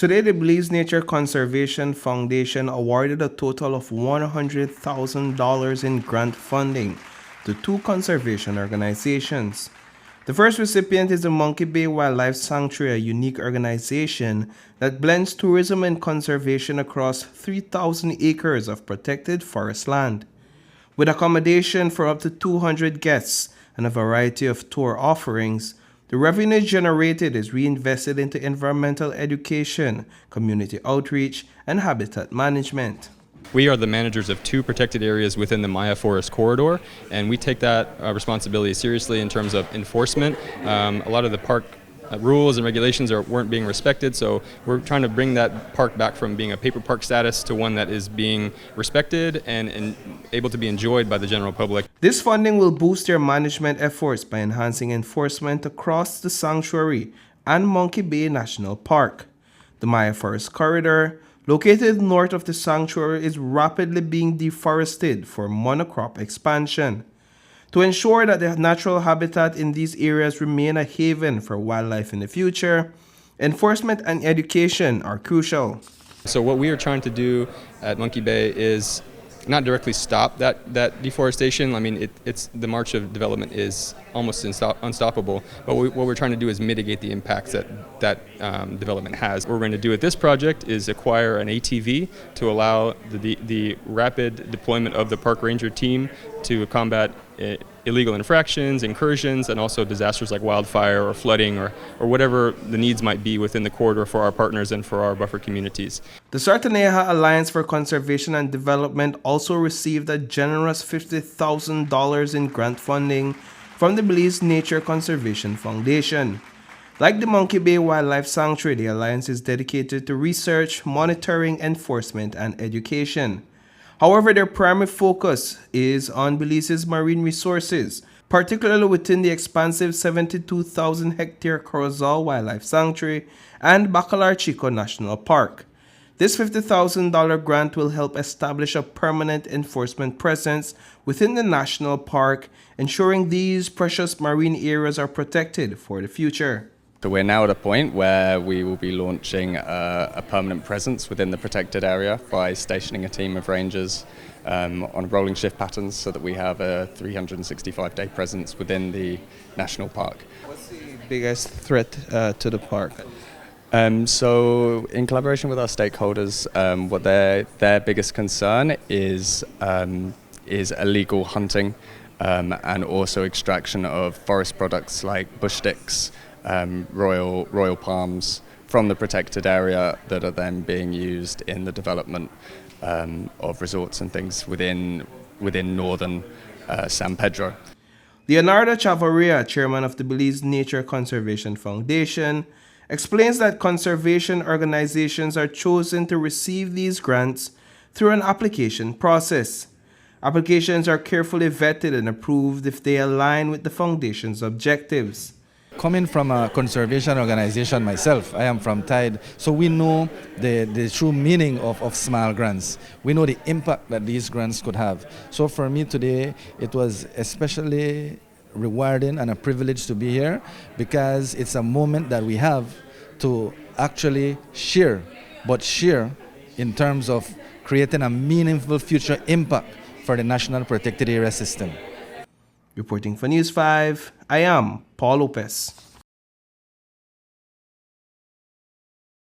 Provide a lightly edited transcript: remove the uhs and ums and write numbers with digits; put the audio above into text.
Today, the Belize Nature Conservation Foundation awarded a total of $100,000 in grant funding to two conservation organizations. The first recipient is the Monkey Bay Wildlife Sanctuary, a unique organization that blends tourism and conservation across 3,000 acres of protected forest land. With accommodation for up to 200 guests and a variety of tour offerings, the revenue generated is reinvested into environmental education, community outreach, and habitat management. We are the managers of two protected areas within the Maya Forest Corridor, and we take that responsibility seriously in terms of enforcement. A lot of the park rules and regulations weren't being respected, so we're trying to bring that park back from being a paper park status to one that is being respected and able to be enjoyed by the general public. This funding will boost their management efforts by enhancing enforcement across the sanctuary and Monkey Bay National Park. The Maya Forest Corridor, located north of the sanctuary, is rapidly being deforested for monocrop expansion. To ensure that the natural habitat in these areas remain a haven for wildlife in the future, enforcement and education are crucial. So what we are trying to do at Monkey Bay is not directly stop that deforestation. I mean, it's the march of development is almost unstoppable. But what we're trying to do is mitigate the impacts that development has. What we're going to do with this project is acquire an ATV to allow the rapid deployment of the park ranger team to combat illegal infractions, incursions, and also disasters like wildfire or flooding or whatever the needs might be within the corridor for our partners and for our buffer communities. The Sarteneja Alliance for Conservation and Development also received a generous $50,000 in grant funding from the Belize Nature Conservation Foundation. Like the Monkey Bay Wildlife Sanctuary, the Alliance is dedicated to research, monitoring, enforcement, and education. However, their primary focus is on Belize's marine resources, particularly within the expansive 72,000 hectare Corozal Wildlife Sanctuary and Bacalar Chico National Park. This $50,000 grant will help establish a permanent enforcement presence within the national park, ensuring these precious marine areas are protected for the future. So we're now at a point where we will be launching a permanent presence within the protected area by stationing a team of rangers on rolling shift patterns so that we have a 365-day presence within the national park. What's the biggest threat to the park? So in collaboration with our stakeholders, what their biggest concern is illegal hunting and also extraction of forest products like bush sticks, royal palms from the protected area that are then being used in the development of resorts and things within northern San Pedro. Leonardo Chavarria, chairman of the Belize Nature Conservation Foundation, explains that conservation organizations are chosen to receive these grants through an application process. Applications are carefully vetted and approved if they align with the foundation's objectives. Coming from a conservation organization myself, I am from Tide, so we know the true meaning of small grants. We know the impact that these grants could have. So for me today, it was especially rewarding and a privilege to be here because it's a moment that we have to actually share, but share in terms of creating a meaningful future impact for the National Protected Area System. Reporting for News 5, I am Paul Lopez.